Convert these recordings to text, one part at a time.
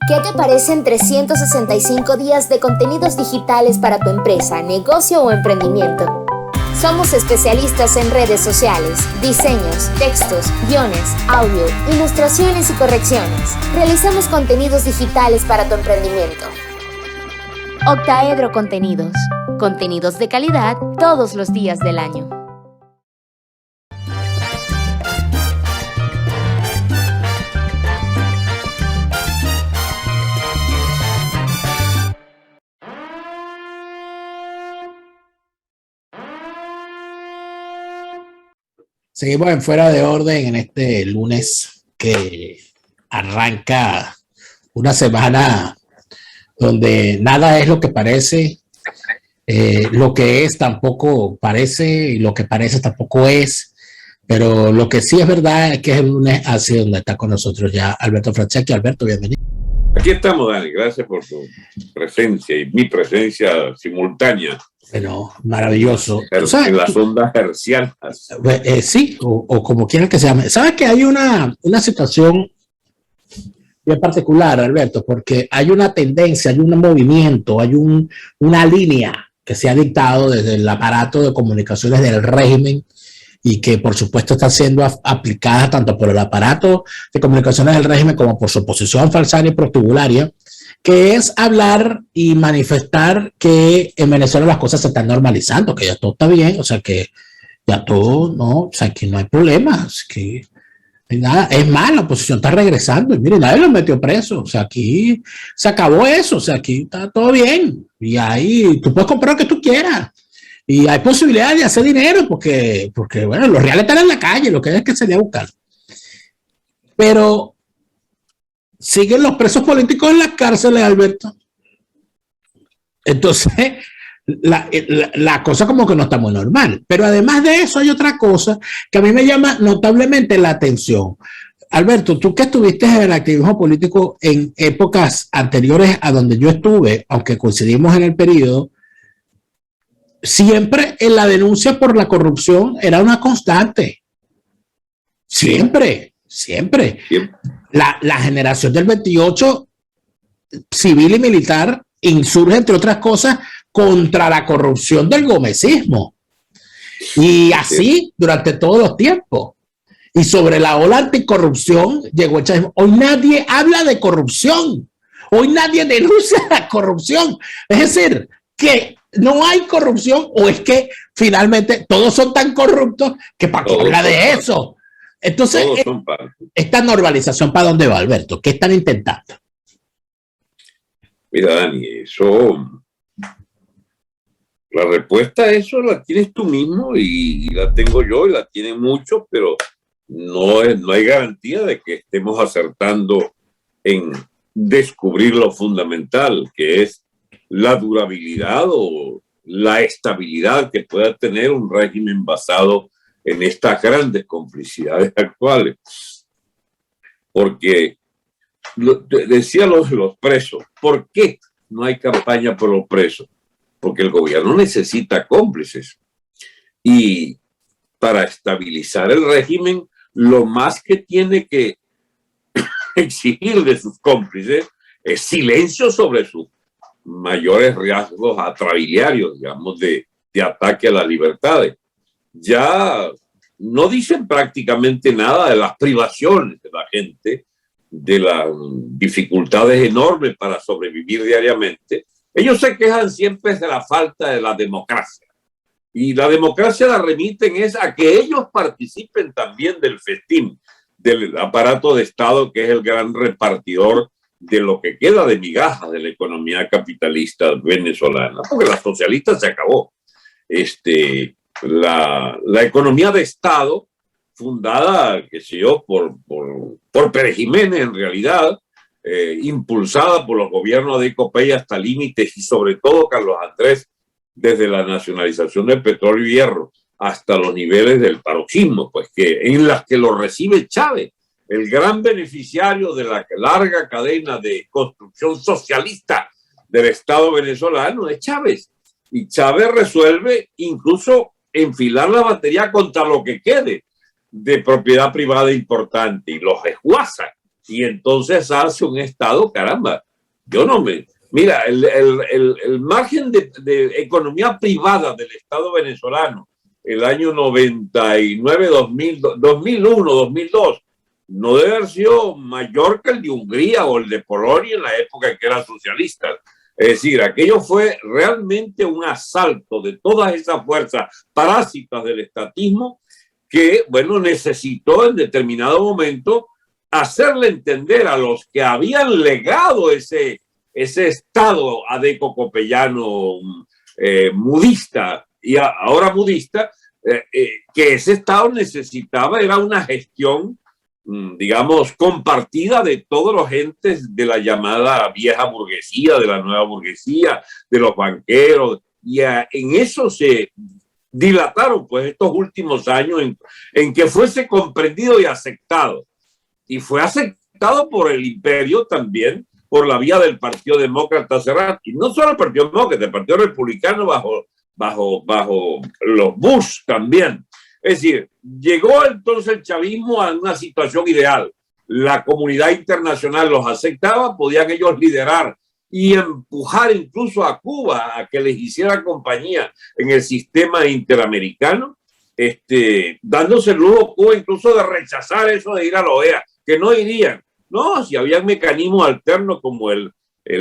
¿Qué te parecen 365 días de contenidos digitales para tu empresa, negocio o emprendimiento? Somos especialistas en redes sociales, diseños, textos, guiones, audio, ilustraciones y correcciones. Realizamos contenidos digitales para tu emprendimiento. Octaedro Contenidos. Contenidos de calidad todos los días del año. Seguimos en Fuera de Orden en este lunes que arranca una semana donde nada es lo que parece, lo que es tampoco parece y lo que parece tampoco es, pero lo que sí es verdad es que el lunes así donde está con nosotros ya Alberto Franceschi. Alberto, bienvenido. Aquí estamos, Dani, gracias por tu presencia y mi presencia simultánea. Bueno, maravilloso. En las ondas hercianas. Sí, o como quieran que se llame. ¿Sabes que hay una situación bien particular, Alberto? Porque hay una tendencia, hay un movimiento, hay una línea que se ha dictado desde el aparato de comunicaciones del régimen y que por supuesto está siendo aplicada tanto por el aparato de comunicaciones del régimen como por su oposición falsaria y protubularia, que es hablar y manifestar que en Venezuela las cosas se están normalizando, que ya todo está bien, o sea que ya todo, no, o sea que no hay problemas, que nada, es más, la oposición está regresando y mire, nadie los metió preso, o sea aquí se acabó eso, o sea aquí está todo bien y ahí tú puedes comprar lo que tú quieras y hay posibilidad de hacer dinero porque bueno, los reales están en la calle, lo que hay es que salir a buscar. Pero siguen los presos políticos en las cárceles, Alberto. Entonces, la cosa como que no está muy normal. Pero además de eso hay otra cosa que a mí me llama notablemente la atención. Alberto, tú que estuviste en el activismo político en épocas anteriores a donde yo estuve, aunque coincidimos en el periodo, siempre en la denuncia por la corrupción era una constante. Siempre. La generación del 28, civil y militar, insurge, entre otras cosas, contra la corrupción del gomecismo. Y así durante todos los tiempos. Y sobre la ola anticorrupción llegó el chavismo. Hoy nadie habla de corrupción. Hoy nadie denuncia la corrupción. Es decir, que no hay corrupción o es finalmente todos son tan corruptos que para qué habla de eso. Entonces, esta normalización, ¿para dónde va, Alberto? ¿Qué están intentando? Mira, Dani, la respuesta a eso la tienes tú mismo y la tengo yo y la tienen muchos, pero no hay garantía de que estemos acertando en descubrir lo fundamental, que es la durabilidad o la estabilidad que pueda tener un régimen basado en estas grandes complicidades actuales. Porque decía los presos, ¿por qué no hay campaña por los presos? Porque el gobierno necesita cómplices. Y para estabilizar el régimen, lo más que tiene que exigir de sus cómplices es silencio sobre sus mayores riesgos atrabiliarios, digamos, de ataque a las libertades. Ya no dicen prácticamente nada de las privaciones de la gente, de las dificultades enormes para sobrevivir diariamente. Ellos se quejan siempre de la falta de la democracia. Y la democracia la remiten es a que ellos participen también del festín, del aparato de Estado, que es el gran repartidor de lo que queda de migajas de la economía capitalista venezolana, porque la socialista se acabó. La economía de Estado, fundada, qué sé yo, por Pérez Jiménez en realidad, impulsada por los gobiernos de Copey hasta límites y sobre todo Carlos Andrés, desde la nacionalización del petróleo y hierro hasta los niveles del paroxismo, pues en las que lo recibe Chávez, el gran beneficiario de la larga cadena de construcción socialista del Estado venezolano es Chávez. Y Chávez resuelve incluso enfilar la batería contra lo que quede de propiedad privada importante y los esguaza y entonces hace un Estado, caramba, yo no me... Mira, el margen de economía privada del Estado venezolano, el año 99, 2000, 2001, 2002, no debe haber sido mayor que el de Hungría o el de Polonia en la época en que eran socialistas. Es decir, aquello fue realmente un asalto de todas esas fuerzas parásitas del estatismo que, bueno, necesitó en determinado momento hacerle entender a los que habían legado ese Estado adeco-copellano mudista y ahora mudista, que ese Estado necesitaba, era una gestión, digamos, compartida de todos los entes de la llamada vieja burguesía, de la nueva burguesía, de los banqueros, y en eso se dilataron pues estos últimos años en que fuese comprendido y aceptado. Y fue aceptado por el imperio también, por la vía del Partido Demócrata Serrat, y no solo el Partido Demócrata, el Partido Republicano bajo los Bush también. Es decir, llegó entonces el chavismo a una situación ideal. La comunidad internacional los aceptaba, podían ellos liderar y empujar incluso a Cuba a que les hiciera compañía en el sistema interamericano, dándose el lujo Cuba incluso de rechazar eso de ir a la OEA, que no irían. No, si había mecanismos alternos como el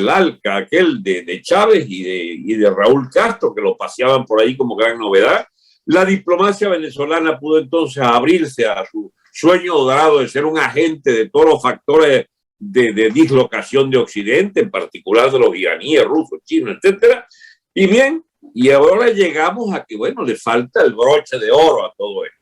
ALCA, aquel de Chávez y de Raúl Castro, que lo paseaban por ahí como gran novedad. La diplomacia venezolana pudo entonces abrirse a su sueño dorado de ser un agente de todos los factores de dislocación de Occidente, en particular de los iraníes, rusos, chinos, etcétera. Y bien, y ahora llegamos a que, bueno, le falta el broche de oro a todo esto.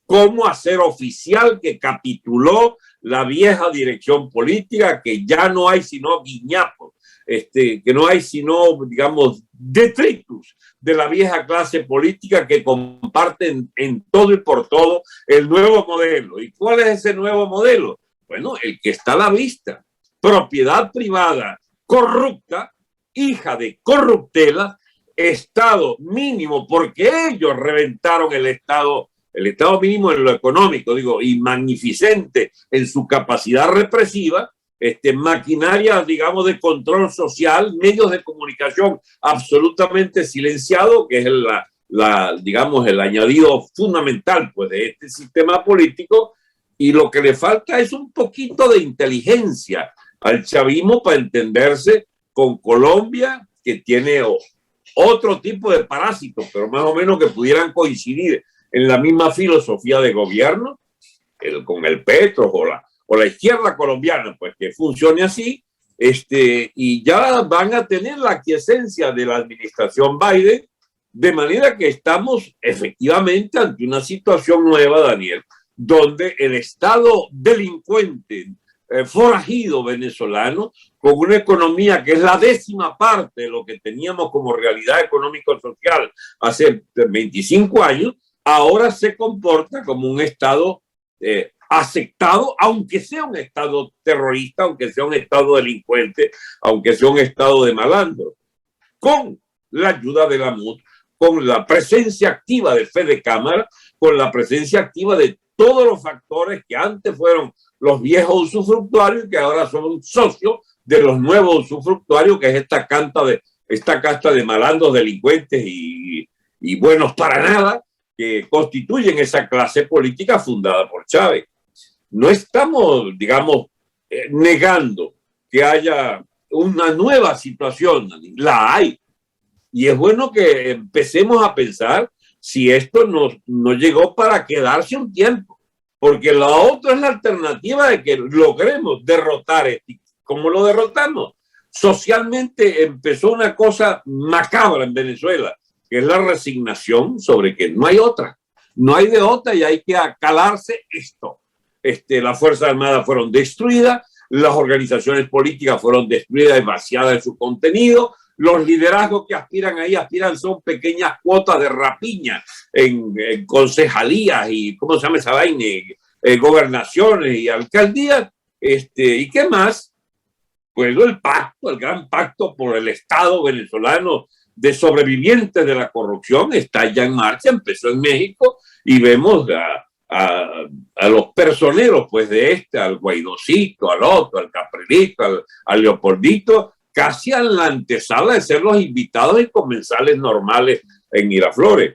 ¿Cómo hacer oficial que capituló la vieja dirección política, que ya no hay sino guiñapos, que no hay sino, digamos, detritus de la vieja clase política que comparten en todo y por todo el nuevo modelo? ¿Y cuál es ese nuevo modelo? Bueno, el que está a la vista. Propiedad privada corrupta, hija de corruptela, Estado mínimo, porque ellos reventaron el Estado mínimo en lo económico, digo, y magnificente en su capacidad represiva, maquinaria, digamos, de control social, medios de comunicación absolutamente silenciado, que es digamos, el añadido fundamental pues, de este sistema político, y lo que le falta es un poquito de inteligencia al chavismo para entenderse con Colombia, que tiene otro tipo de parásitos, pero más o menos que pudieran coincidir en la misma filosofía de gobierno, con el Petro o la izquierda colombiana, pues que funcione así, y ya van a tener la aquiescencia de la administración Biden, de manera que estamos efectivamente ante una situación nueva, Daniel, donde el Estado delincuente, forajido venezolano, con una economía que es la 10ª parte de lo que teníamos como realidad económico-social hace 25 años, ahora se comporta como un Estado aceptado, aunque sea un Estado terrorista, aunque sea un Estado delincuente, aunque sea un Estado de malandro, con la ayuda de la MUD, con la presencia activa de Fede Cámara, con la presencia activa de todos los factores que antes fueron los viejos usufructuarios y que ahora son socios de los nuevos usufructuarios, que es esta casta de malandros, delincuentes y buenos para nada, que constituyen esa clase política fundada por Chávez. No estamos, digamos, negando que haya una nueva situación, la hay. Y es bueno que empecemos a pensar si esto no llegó para quedarse un tiempo, porque la otra es la alternativa de que logremos derrotar esto. ¿Cómo lo derrotamos? Socialmente empezó una cosa macabra en Venezuela, que es la resignación sobre que no hay otra, no hay de otra y hay que acalarse esto. Las Fuerzas Armadas fueron destruidas, las organizaciones políticas fueron destruidas y vaciadas de su contenido, los liderazgos que aspiran son pequeñas cuotas de rapiña en concejalías y, ¿cómo se llama esa vaina? Gobernaciones y alcaldías, ¿y qué más? Pues el gran pacto por el Estado venezolano de sobrevivientes de la corrupción está ya en marcha, empezó en México y vemos a los personeros, pues de al Guaidocito, al otro, al Caprilito, al Leopoldito, casi a la antesala de ser los invitados y comensales normales en Miraflores.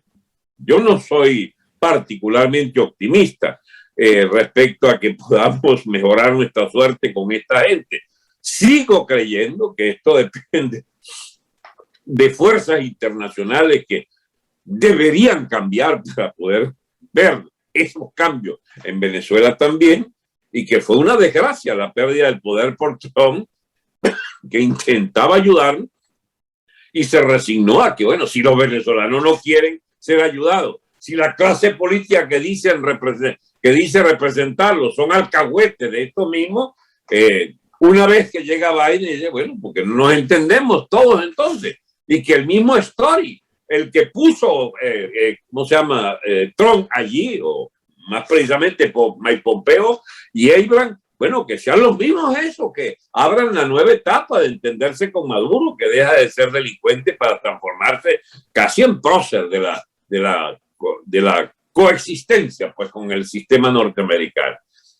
Yo no soy particularmente optimista respecto a que podamos mejorar nuestra suerte con esta gente. Sigo creyendo que esto depende de fuerzas internacionales que deberían cambiar para poder ver esos cambios en Venezuela también, y que fue una desgracia la pérdida del poder por Trump, que intentaba ayudar y se resignó a que, bueno, si los venezolanos no quieren ser ayudados, si la clase política que dice representarlos son alcahuetes de esto mismo, una vez que llega Biden dice, bueno, porque no nos entendemos todos entonces, y que el mismo Story, el que puso, ¿cómo se llama? Trump allí, o más precisamente por Mike Pompeo y Abraham, bueno, que sean los mismos eso, que abran la nueva etapa de entenderse con Maduro, que deja de ser delincuente para transformarse casi en prócer de la coexistencia pues con el sistema norteamericano.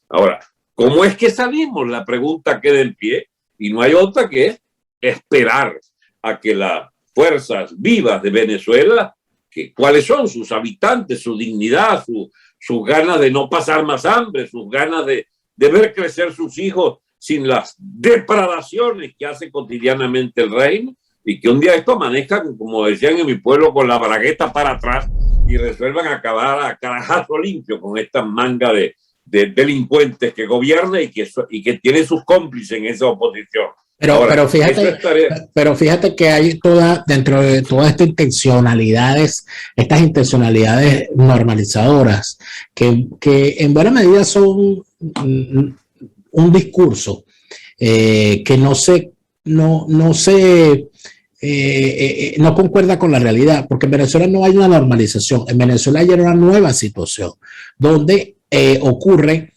Ahora, ¿cómo es que salimos? La pregunta queda en pie y no hay otra que esperar a que las fuerzas vivas de Venezuela, que cuáles son sus habitantes, su dignidad, sus ganas de no pasar más hambre, sus ganas de ver crecer sus hijos sin las depravaciones que hace cotidianamente el reino, y que un día esto amanezcan, como decían en mi pueblo, con la bragueta para atrás y resuelvan acabar a carajazo limpio con esta manga de delincuentes que gobierna y que tiene sus cómplices en esa oposición. Pero fíjate que hay dentro de todas estas intencionalidades normalizadoras, que en buena medida son un discurso que no concuerda con la realidad, porque en Venezuela no hay una normalización. En Venezuela hay una nueva situación donde ocurre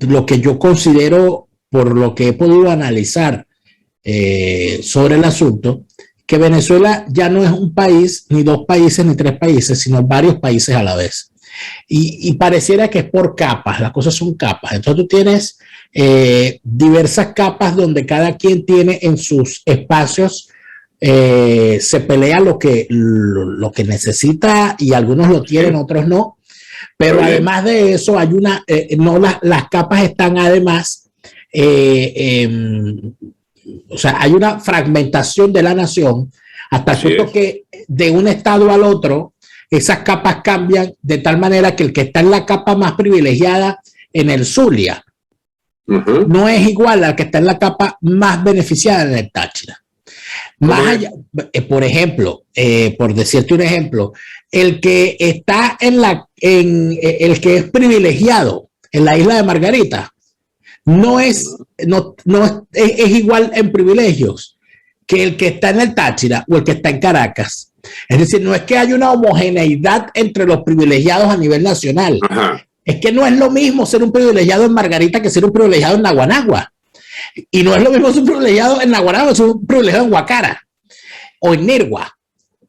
lo que yo considero, por lo que he podido analizar sobre el asunto, que Venezuela ya no es un país, ni dos países, ni tres países, sino varios países a la vez. Y pareciera que es por capas, las cosas son capas. Entonces tú tienes diversas capas donde cada quien tiene en sus espacios, se pelea lo que necesita, y algunos lo tienen, otros no. Pero además de eso, hay las capas están además, o sea, hay una fragmentación de la nación hasta el punto que de un estado al otro, esas capas cambian de tal manera que el que está en la capa más privilegiada en el Zulia no es igual al que está en la capa más beneficiada en el Táchira. Más allá, por ejemplo, por decirte un ejemplo, el que está el que es privilegiado en la isla de Margarita no es igual en privilegios que el que está en el Táchira o el que está en Caracas. Es decir, no es que haya una homogeneidad entre los privilegiados a nivel nacional. Es que no es lo mismo ser un privilegiado en Margarita que ser un privilegiado en Naguanagua. Y no es lo mismo ser un privilegiado en Naguanagua que ser un privilegiado en Guacara, o en Nirgua,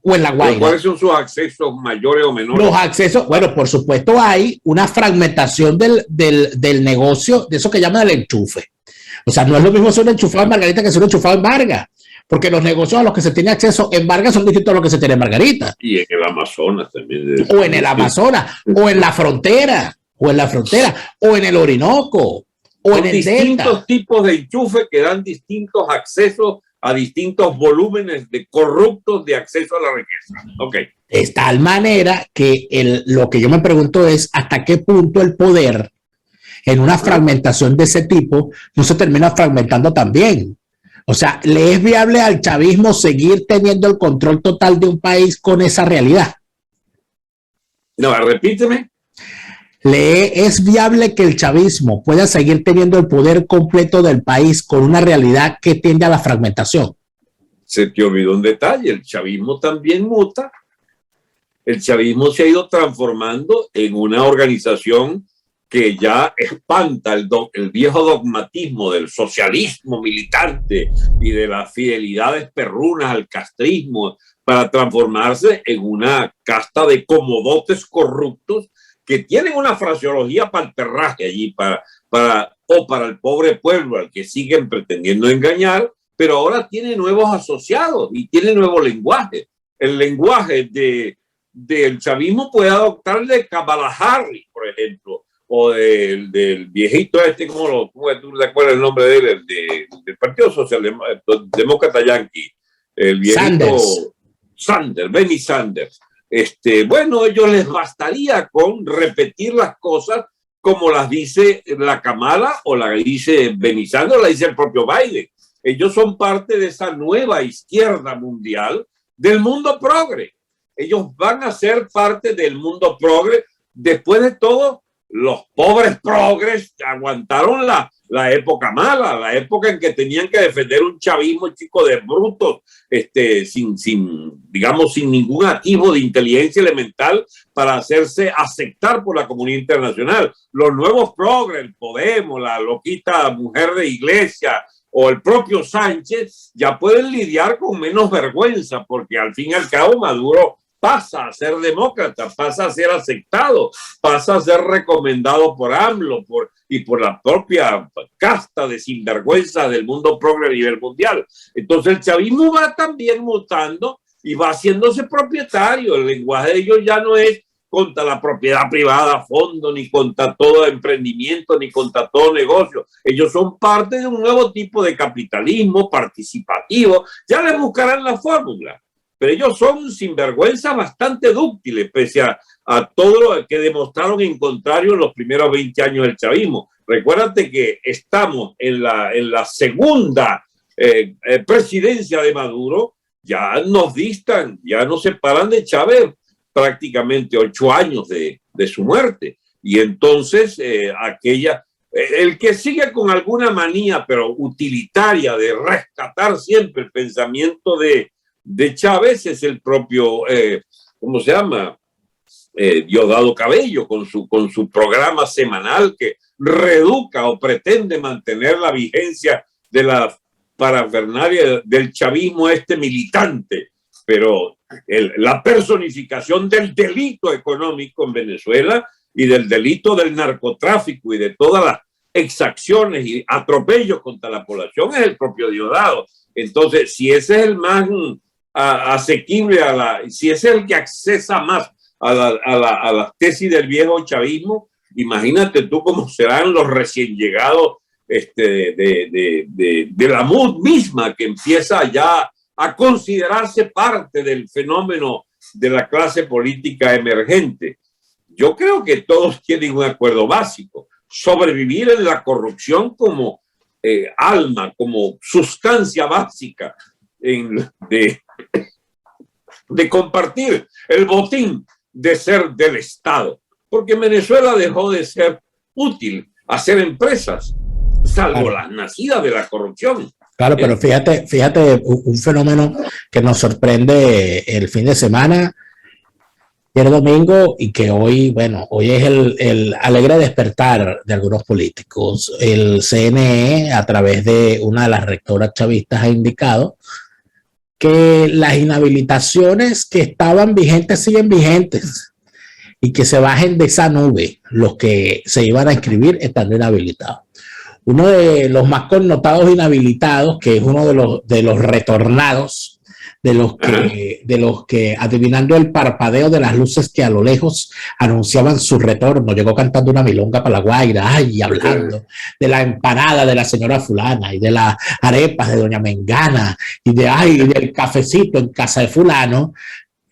o en La Guaira. ¿Cuáles son sus accesos mayores o menores? Los accesos, bueno, por supuesto hay una fragmentación del negocio, de eso que llaman el enchufe. O sea, no es lo mismo ser un enchufado en Margarita que ser un enchufado en Vargas, porque los negocios a los que se tiene acceso en Vargas son distintos a los que se tiene en Margarita. Y en el Amazonas también. O en el Amazonas, o en la frontera, o en el Orinoco, o en el distintos Delta. Tipos de enchufe que dan distintos accesos a distintos volúmenes de corruptos de acceso a la riqueza. Okay. De tal manera que lo que yo me pregunto es hasta qué punto el poder en una fragmentación de ese tipo no se termina fragmentando también. O sea, ¿le es viable al chavismo seguir teniendo el control total de un país con esa realidad? No, repíteme. ¿Le es viable que el chavismo pueda seguir teniendo el poder completo del país con una realidad que tiende a la fragmentación? Se te olvidó un detalle, el chavismo también muta. El chavismo se ha ido transformando en una organización que ya espanta el viejo dogmatismo del socialismo militante y de las fidelidades perrunas al castrismo, para transformarse en una casta de comodotes corruptos que tienen una fraseología para el perraje allí, para el pobre pueblo al que siguen pretendiendo engañar, pero ahora tiene nuevos asociados y tiene nuevo lenguaje. El lenguaje del chavismo puede adoptar de Kamala Harris, por ejemplo, o del viejito ¿cómo tú te acuerdas el nombre de él? Del Partido Socialdemócrata Yankee, el viejito Sanders, Bernie Sanders. Bueno, ellos les bastaría con repetir las cosas como las dice la Kamala o la dice Bernie Sanders o la dice el propio Biden. Ellos son parte de esa nueva izquierda mundial del mundo progre. Ellos van a ser parte del mundo progre. Después de todo, los pobres progres aguantaron la época mala, la época en que tenían que defender un chavismo chico de brutos, sin ningún atisbo de inteligencia elemental para hacerse aceptar por la comunidad internacional. Los nuevos progres, el Podemos, la loquita mujer de iglesia o el propio Sánchez ya pueden lidiar con menos vergüenza, porque al fin y al cabo Maduro pasa a ser demócrata, pasa a ser aceptado, pasa a ser recomendado por AMLO y por la propia casta de sinvergüenza del mundo progre a nivel mundial. Entonces el chavismo va también mutando y va haciéndose propietario. El lenguaje de ellos ya no es contra la propiedad privada a fondo, ni contra todo emprendimiento, ni contra todo negocio. Ellos son parte de un nuevo tipo de capitalismo participativo. Ya les buscarán la fórmula. Pero ellos son sinvergüenza bastante dúctiles, pese a todo lo que demostraron en contrario en los primeros 20 años del chavismo. Recuérdate que estamos en la segunda presidencia de Maduro, ya nos distan, ya nos separan de Chávez prácticamente 8 años de su muerte. Y entonces el que sigue con alguna manía, pero utilitaria, de rescatar siempre el pensamiento de Chávez es el propio, ¿cómo se llama? Diosdado Cabello, con su programa semanal que reeduca o pretende mantener la vigencia de la parafernalia del chavismo militante, pero la personificación del delito económico en Venezuela y del delito del narcotráfico y de todas las exacciones y atropellos contra la población es el propio Diosdado. Entonces, si ese es el más asequible si ese es el que accesa más a las tesis del viejo chavismo, imagínate tú cómo serán los recién llegados de la MUD misma, que empieza ya a considerarse parte del fenómeno de la clase política emergente. Yo creo que todos tienen un acuerdo básico: sobrevivir en la corrupción como alma, como sustancia básica de compartir el botín de ser del Estado, porque Venezuela dejó de ser útil hacer empresas, salvo las nacidas de la corrupción. Claro, pero fíjate un fenómeno que nos sorprende el fin de semana y el domingo, y que hoy es el alegre despertar de algunos políticos. El CNE, a través de una de las rectoras chavistas, ha indicado que las inhabilitaciones que estaban vigentes siguen vigentes y que se bajen de esa nube los que se iban a inscribir estando inhabilitados. Uno de los más connotados inhabilitados, que es uno de los retornados, de los que adivinando el parpadeo de las luces que a lo lejos anunciaban su retorno, llegó cantando una milonga para la Guaira, y hablando de la empanada de la señora fulana y de las arepas de doña Mengana y del cafecito en casa de fulano,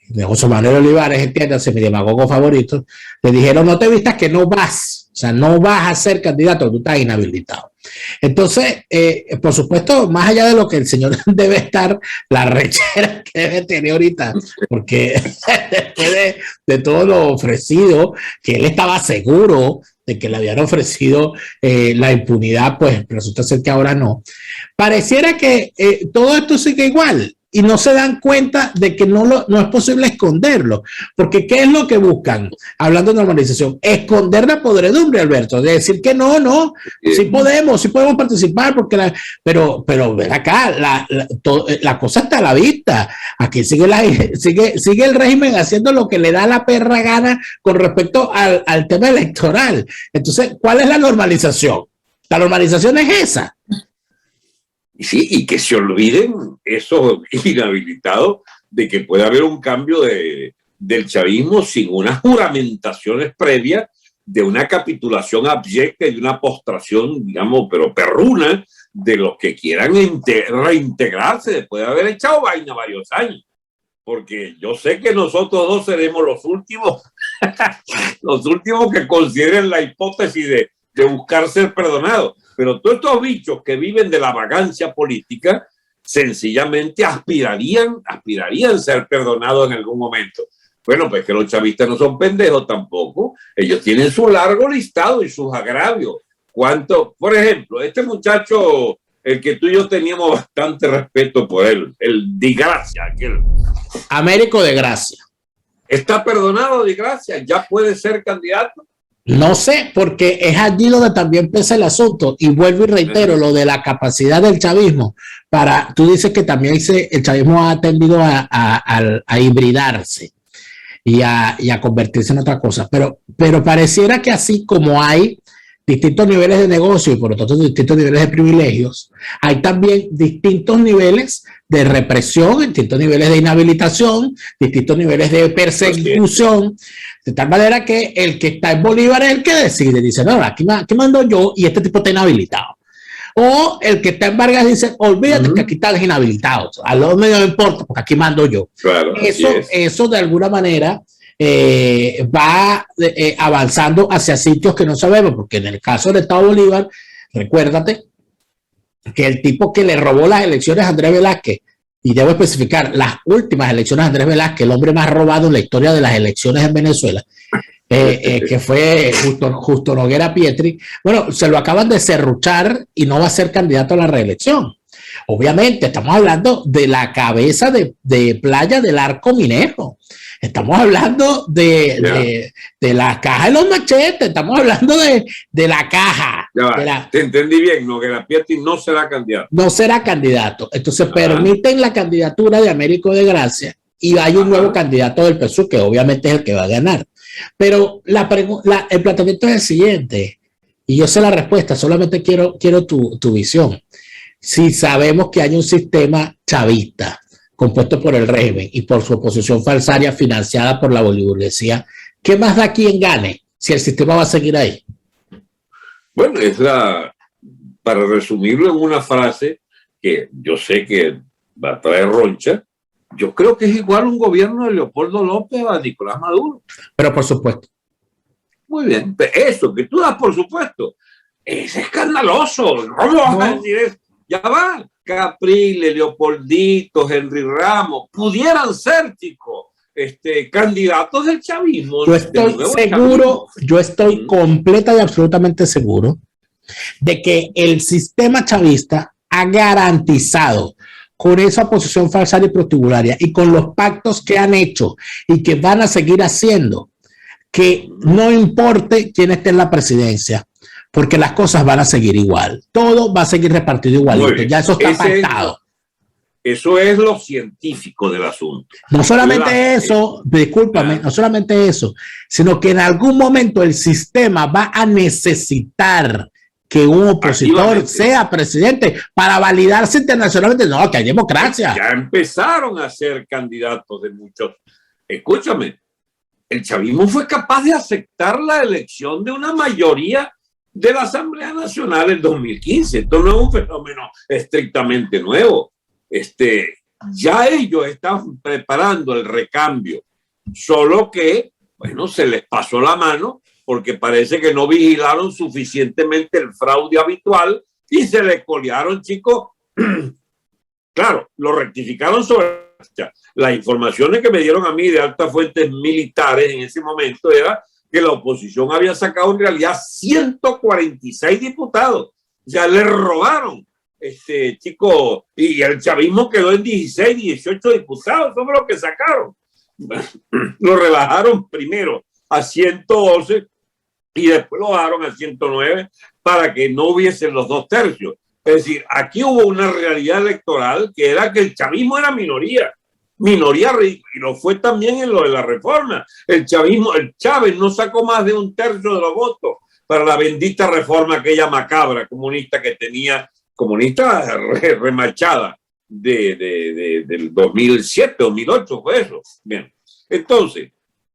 de José Manuel Olivares, entiéndase, mi demagogo favorito. Le dijeron: no te vistas que no vas, o sea, no vas a ser candidato, tú estás inhabilitado. Entonces, por supuesto, más allá de lo que el señor debe estar, la rechera que debe tener ahorita, porque después de todo lo ofrecido, que él estaba seguro de que le habían ofrecido la impunidad, pues resulta ser que ahora no. Pareciera que todo esto sigue igual. y no se dan cuenta de que no es posible esconderlo. Porque ¿qué es lo que buscan? Hablando de normalización, esconder la podredumbre, Alberto, de decir que no, sí podemos participar, porque pero ven acá, la cosa está a la vista. Aquí sigue el régimen haciendo lo que le da la perra gana con respecto al tema electoral. Entonces, ¿cuál es la normalización? La normalización es esa. Sí, y que se olviden esos inhabilitados de que puede haber un cambio del chavismo sin unas juramentaciones previas de una capitulación abyecta y de una postración, digamos, pero perruna, de los que quieran reintegrarse después de haber echado vaina varios años. Porque yo sé que nosotros dos seremos los últimos que consideren la hipótesis de buscar ser perdonados. Pero todos estos bichos que viven de la vagancia política sencillamente aspirarían a ser perdonados en algún momento. Bueno, pues que los chavistas no son pendejos tampoco. Ellos tienen su largo listado y sus agravios. ¿Cuánto? Por ejemplo, este muchacho, el que tú y yo teníamos bastante respeto por él, el Di Gracia, aquel. Américo de Gracia. ¿Está perdonado Di Gracia? ¿Ya puede ser candidato? No sé, porque es allí donde también pesa el asunto. Y vuelvo y reitero lo de la capacidad del chavismo. Tú dices que también el chavismo ha tendido a hibridarse y a convertirse en otra cosa. Pero pareciera que así como hay distintos niveles de negocio y por lo tanto distintos niveles de privilegios, hay también distintos niveles de represión, distintos niveles de inhabilitación, distintos niveles de persecución, de tal manera que el que está en Bolívar es el que decide, dice, no, aquí mando yo y este tipo está inhabilitado. O el que está en Vargas dice, olvídate que aquí están inhabilitados, a los medios no importa porque aquí mando yo. Claro, eso de alguna manera va avanzando hacia sitios que no sabemos, porque en el caso del Estado Bolívar, recuérdate que el tipo que le robó las elecciones a Andrés Velázquez, y debo especificar, las últimas elecciones a Andrés Velázquez, el hombre más robado en la historia de las elecciones en Venezuela, que fue Justo Noguera Pietri, bueno, se lo acaban de serruchar y no va a ser candidato a la reelección. Obviamente, estamos hablando de la cabeza de playa del Arco Minero. Estamos hablando de la caja de los machetes, estamos hablando de la caja. Te entendí bien, Noguera Pietri no será candidato. No será candidato. Entonces permiten la candidatura de Américo de Gracia y hay un nuevo candidato del PSUV que obviamente es el que va a ganar. Pero el planteamiento es el siguiente, y yo sé la respuesta, solamente quiero tu visión. Si sabemos que hay un sistema chavista compuesto por el régimen y por su oposición falsaria financiada por la boliburguesía, ¿qué más da quien gane si el sistema va a seguir ahí? Bueno, para resumirlo en una frase que yo sé que va a traer roncha, yo creo que es igual un gobierno de Leopoldo López a Nicolás Maduro. Pero por supuesto. Muy bien, eso que tú das por supuesto es escandaloso. ¿Cómo vas a decir eso? Ya va. Capriles, Leopoldito, Henry Ramos, pudieran ser, chicos, candidatos del chavismo. Yo estoy seguro, yo estoy completa y absolutamente seguro de que el sistema chavista ha garantizado con esa oposición falsaria y protubularia y con los pactos que han hecho y que van a seguir haciendo, que no importe quién esté en la presidencia, porque las cosas van a seguir igual. Todo va a seguir repartido igualito. Ya eso está pactado. Eso es lo científico del asunto. No solamente eso, discúlpame, no solamente eso, sino que en algún momento el sistema va a necesitar que un opositor sea presidente para validarse internacionalmente. No, que hay democracia. Ya empezaron a ser candidatos de muchos. Escúchame, el chavismo fue capaz de aceptar la elección de una mayoría de la Asamblea Nacional en 2015. Esto no es un fenómeno estrictamente nuevo. Ya ellos están preparando el recambio, solo que, bueno, se les pasó la mano porque parece que no vigilaron suficientemente el fraude habitual y se les colearon, chicos. Claro, lo rectificaron sobre las informaciones que me dieron a mí de altas fuentes militares en ese momento era que la oposición había sacado en realidad 146 diputados. Ya le robaron chico, y el chavismo quedó en 16, 18 diputados, son los que sacaron. Lo rebajaron primero a 111 y después lo bajaron a 109 para que no hubiesen los 2/3. Es decir, aquí hubo una realidad electoral que era que el chavismo era minoría ridícula, y lo fue también en lo de la reforma. El Chávez no sacó más de 1/3 de los votos para la bendita reforma aquella macabra comunista que tenía, comunista remachada del 2007, 2008 fue eso. Bien, entonces,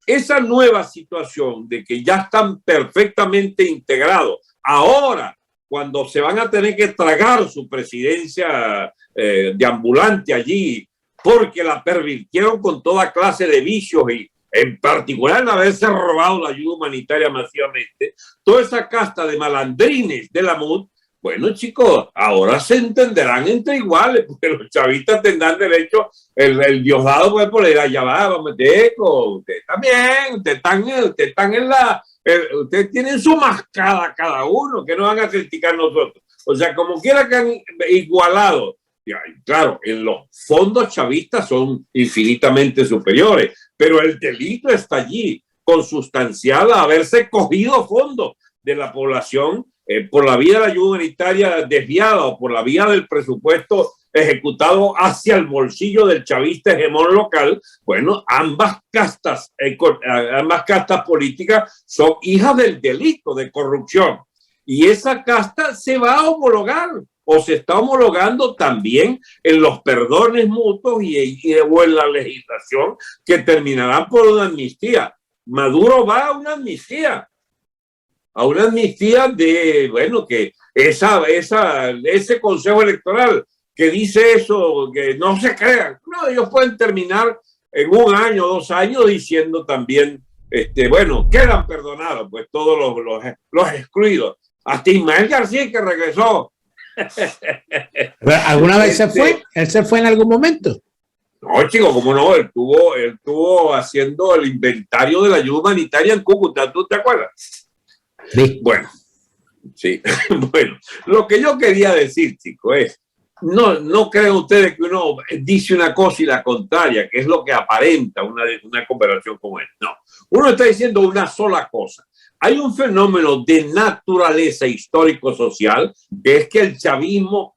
esa nueva situación de que ya están perfectamente integrados, ahora cuando se van a tener que tragar su presidencia de ambulante allí, porque la pervirtieron con toda clase de vicios y en particular en haberse robado la ayuda humanitaria masivamente, toda esa casta de malandrines de la MUD, bueno, chicos, ahora se entenderán entre iguales, porque los chavistas tendrán derecho, el Diosdado puede poner allá va, Meteco, usted también, ustedes están en ustedes tienen su mascada cada uno, que no van a criticar nosotros. O sea, como quiera que han igualado, claro, en los fondos chavistas son infinitamente superiores, pero el delito está allí, consustancial a haberse cogido fondos de la población por la vía de la ayuda humanitaria desviada o por la vía del presupuesto ejecutado hacia el bolsillo del chavista hegemón local. Bueno, ambas castas políticas son hijas del delito de corrupción. Y esa casta se va a homologar o se está homologando también en los perdones mutuos o en la legislación que terminarán por una amnistía. Maduro va a una amnistía de, bueno, que ese Consejo Electoral que dice eso, que no se crean. No, ellos pueden terminar en 1 año, 2 años diciendo también, bueno, quedan perdonados, pues todos los excluidos. Hasta Ismael García que regresó. ¿Alguna vez se fue? ¿Él se fue en algún momento? No, chico, ¿cómo no? Él estuvo haciendo el inventario de la ayuda humanitaria en Cúcuta, ¿tú te acuerdas? Sí. Bueno, sí. Bueno, lo que yo quería decir, chico, es, no creen ustedes que uno dice una cosa y la contraria, que es lo que aparenta una conversación como esta. No, uno está diciendo una sola cosa. Hay un fenómeno de naturaleza histórico-social, que es que el chavismo,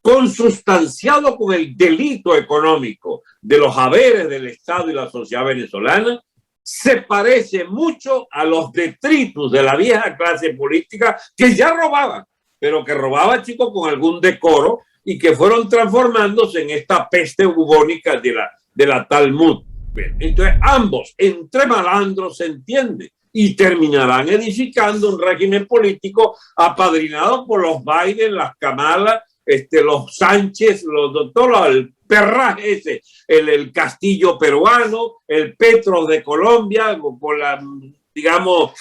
consustanciado con el delito económico de los haberes del Estado y la sociedad venezolana, se parece mucho a los detritus de la vieja clase política que ya robaban, pero que robaba, chicos, con algún decoro y que fueron transformándose en esta peste bubónica de la tal MUD. Entonces, ambos, entre malandros, se entiende y terminarán edificando un régimen político apadrinado por los Biden, las Kamala, los Sánchez, el perraje ese, el Castillo peruano, el Petro de Colombia, con la, digamos,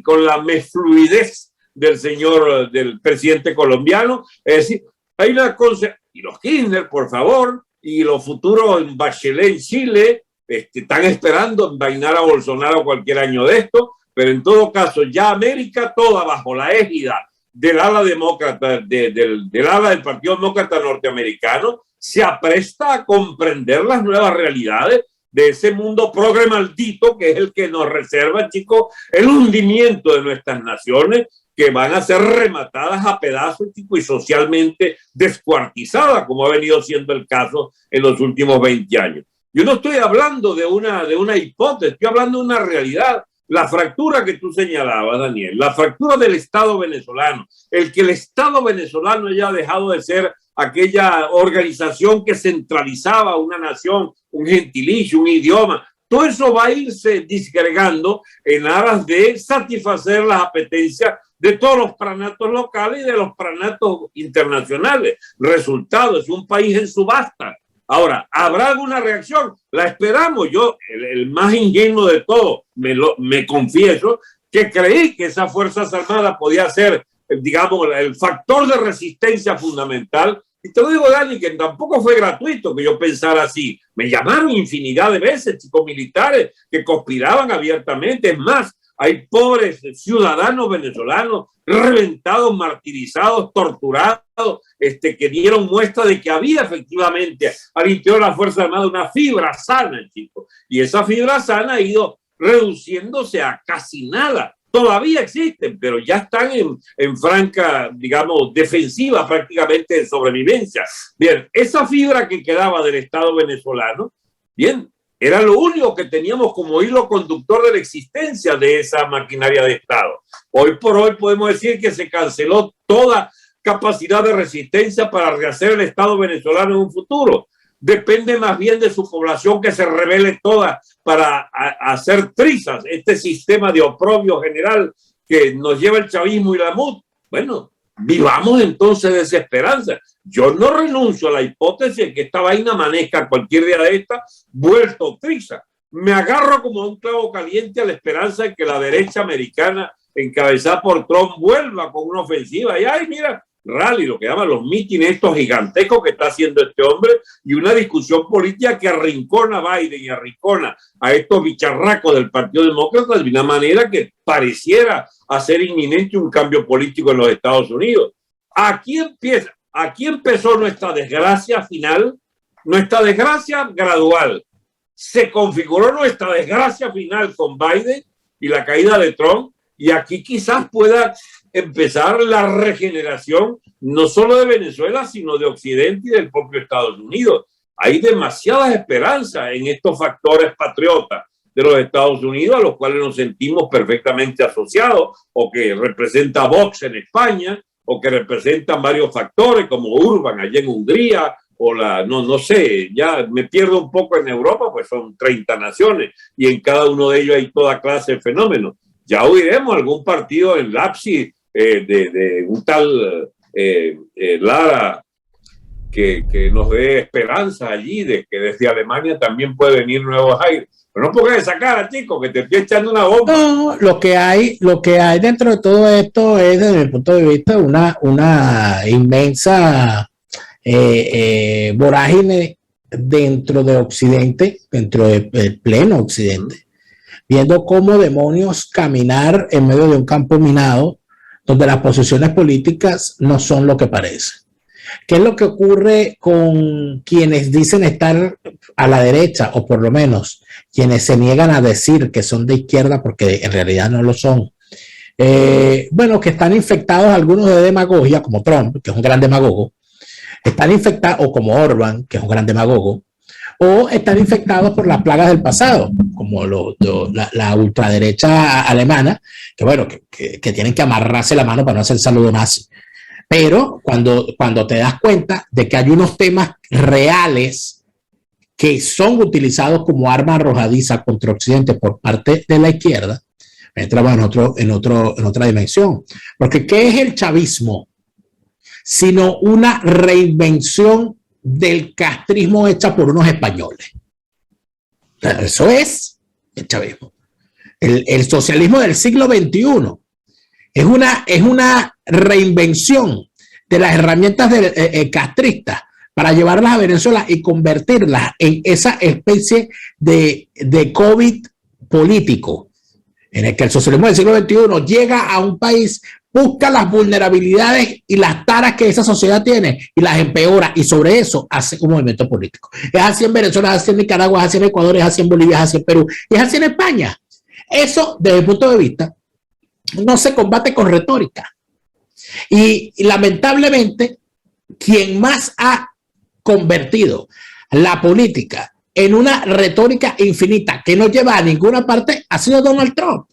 con la mefluidez del presidente colombiano. Es decir, hay una cosa, y los Kirchner, por favor, y los futuros en Bachelet en Chile, están esperando envainar a Bolsonaro cualquier año de esto, pero en todo caso ya América toda bajo la égida del ala demócrata, del ala del Partido Demócrata Norteamericano, se apresta a comprender las nuevas realidades de ese mundo progre maldito que es el que nos reserva, chicos, el hundimiento de nuestras naciones, que van a ser rematadas a pedazos, chicos, y socialmente descuartizadas, como ha venido siendo el caso en los últimos 20 años. Yo no estoy hablando de una hipótesis, estoy hablando de una realidad. La fractura que tú señalabas, Daniel, la fractura del Estado venezolano, el que el Estado venezolano haya dejado de ser aquella organización que centralizaba una nación, un gentilicio, un idioma, todo eso va a irse disgregando en aras de satisfacer las apetencias de todos los pranatos locales y de los pranatos internacionales. Resultado, es un país en subasta. Ahora, ¿habrá alguna reacción? La esperamos. Yo, el más ingenuo de todo, me confieso, que creí que esas Fuerzas Armadas podía ser, digamos, el factor de resistencia fundamental. Y te lo digo, Dani, que tampoco fue gratuito que yo pensara así. Me llamaron infinidad de veces chicos militares que conspiraban abiertamente. Es más, hay pobres ciudadanos venezolanos reventados, martirizados, torturados que dieron muestra de que había efectivamente al interior de la Fuerza Armada una fibra sana, chicos. Y esa fibra sana ha ido reduciéndose a casi nada. Todavía existen, pero ya están en franca, digamos, defensiva prácticamente de sobrevivencia. Bien, esa fibra que quedaba del Estado venezolano, bien, era lo único que teníamos como hilo conductor de la existencia de esa maquinaria de Estado. Hoy por hoy podemos decir que se canceló toda capacidad de resistencia para rehacer el Estado venezolano en un futuro. Depende más bien de su población que se rebele toda para hacer trizas este sistema de oprobio general que nos lleva el chavismo y la MUD. Bueno, vivamos entonces de esa esperanza. Yo no renuncio a la hipótesis de que esta vaina amanezca cualquier día de esta vuelto triza. Me agarro como un clavo caliente a la esperanza de que la derecha americana, encabezada por Trump, vuelva con una ofensiva. Y ay, mira, rally, lo que llaman los mítines estos gigantescos que está haciendo este hombre, y una discusión política que arrincona a Biden y arrincona a estos bicharracos del Partido Demócrata de una manera que pareciera hacer inminente un cambio político en los Estados Unidos. Aquí empezó nuestra desgracia final, nuestra desgracia gradual. Se configuró nuestra desgracia final con Biden y la caída de Trump, y aquí quizás pueda empezar la regeneración no solo de Venezuela, sino de Occidente y del propio Estados Unidos. Hay demasiadas esperanzas en estos factores patriotas de los Estados Unidos, a los cuales nos sentimos perfectamente asociados, o que representa Vox en España, o que representan varios factores como Urban allá en Hungría, o no sé, ya me pierdo un poco en Europa, pues son 30 naciones, y en cada uno de ellos hay toda clase de fenómenos. Ya oiremos algún partido en Leipzig, de un tal Lara que nos dé esperanza allí de que desde Alemania también puede venir nuevos aires. Pero no pongas esa cara, chico, que te estoy echando una bomba. No, lo que hay dentro de todo esto es, desde mi punto de vista, una inmensa vorágine dentro de Occidente, dentro del pleno Occidente, viendo cómo demonios caminar en medio de un campo minado donde las posiciones políticas no son lo que parece. ¿Qué es lo que ocurre con quienes dicen estar a la derecha, o por lo menos quienes se niegan a decir que son de izquierda porque en realidad no lo son? Bueno, que están infectados algunos de demagogia, como Trump, que es un gran demagogo, están infectados, o como Orban, que es un gran demagogo, o están infectados por las plagas del pasado, como la ultraderecha alemana, que bueno, que tienen que amarrarse la mano para no hacer saludo nazi. Pero cuando te das cuenta de que hay unos temas reales que son utilizados como arma arrojadiza contra Occidente por parte de la izquierda, entramos en otra dimensión. Porque ¿qué es el chavismo? Sino una reinvención del castrismo hecha por unos españoles. Eso es el chavismo. El socialismo del siglo XXI es una reinvención de las herramientas castristas para llevarlas a Venezuela y convertirlas en esa especie de COVID político, en el que el socialismo del siglo XXI llega a un país, busca las vulnerabilidades y las taras que esa sociedad tiene y las empeora, y sobre eso hace un movimiento político. Es así en Venezuela, es así en Nicaragua, es así en Ecuador, es así en Bolivia, es así en Perú, y es así en España. Eso, desde el punto de vista, no se combate con retórica. Y lamentablemente, quien más ha convertido la política en una retórica infinita que no lleva a ninguna parte ha sido Donald Trump.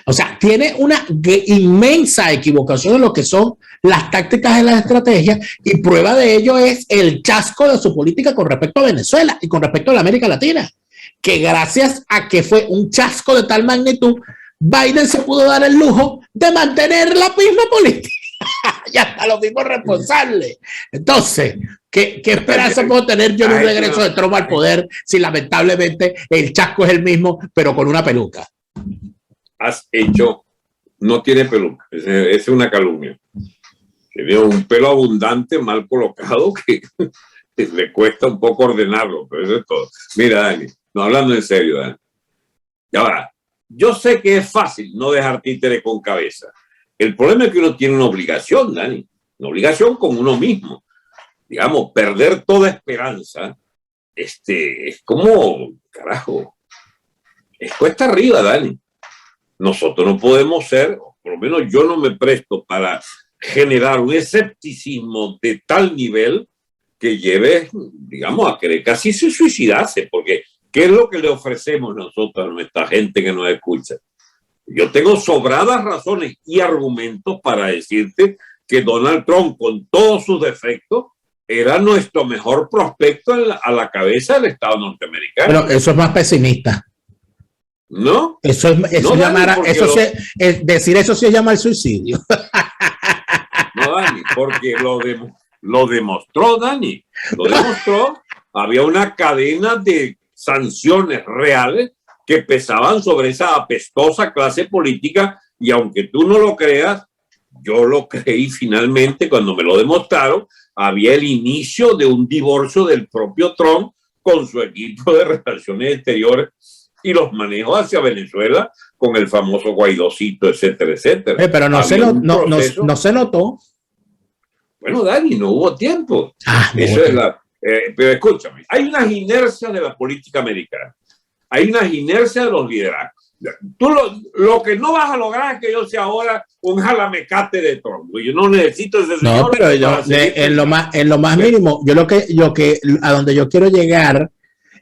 O sea, tiene una inmensa equivocación en lo que son las tácticas y las estrategias, y prueba de ello es el chasco de su política con respecto a Venezuela y con respecto a la América Latina, que gracias a que fue un chasco de tal magnitud, Biden se pudo dar el lujo de mantener la misma política y hasta los mismos responsables. Entonces, ¿qué esperanza puedo tener yo en un regreso de Trump al poder si lamentablemente el chasco es el mismo, pero con una peluca? Has hecho, no tiene peluca, es una calumnia. Tiene un pelo abundante, mal colocado, que le cuesta un poco ordenarlo, pero eso es todo. Mira, Dani, no, hablando en serio, Dani. Y ahora, yo sé que es fácil no dejar títere con cabeza. El problema es que uno tiene una obligación, Dani. una obligación con uno mismo. Digamos, perder toda esperanza, es como, carajo, es cuesta arriba, Dani. Nosotros no podemos ser, por lo menos yo no me presto para generar un escepticismo de tal nivel que lleve, digamos, a querer casi se suicidarse, porque ¿qué es lo que le ofrecemos nosotros a nuestra gente que nos escucha? Yo tengo sobradas razones y argumentos para decirte que Donald Trump, con todos sus defectos, era nuestro mejor prospecto a la cabeza del Estado norteamericano. Pero eso es más pesimista. ¿No? Decir eso se llama el suicidio. No, Dani, porque lo demostró, Dani. Lo demostró. Había una cadena de sanciones reales que pesaban sobre esa apestosa clase política, y aunque tú no lo creas, yo lo creí finalmente cuando me lo demostraron. Había el inicio de un divorcio del propio Trump con su equipo de relaciones exteriores y los manejos hacia Venezuela con el famoso Guaidocito, etcétera, etcétera. Pero no se notó. Bueno, Dani, no hubo tiempo. Eso es pero escúchame, hay unas inercias de la política americana. Hay unas inercias de los liderazgos. Tú lo que no vas a lograr es que yo sea ahora un jalamecate de Trump. Yo no necesito ese señor. No, pero en lo más mínimo, a donde yo quiero llegar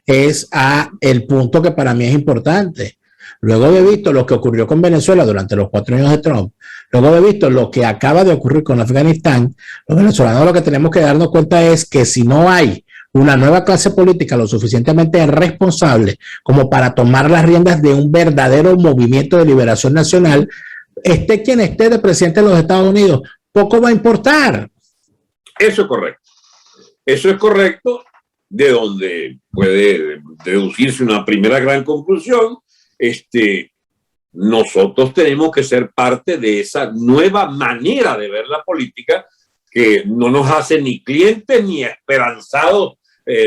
es a el punto que para mí es importante. Luego de visto lo que ocurrió con Venezuela durante los 4 años de Trump, luego de visto lo que acaba de ocurrir con Afganistán, los venezolanos lo que tenemos que darnos cuenta es que si no hay una nueva clase política lo suficientemente responsable como para tomar las riendas de un verdadero movimiento de liberación nacional, esté quien esté de presidente de los Estados Unidos, poco va a importar. Eso es correcto. Eso es correcto, de donde puede deducirse una primera gran conclusión. Nosotros tenemos que ser parte de esa nueva manera de ver la política que no nos hace ni clientes ni esperanzados,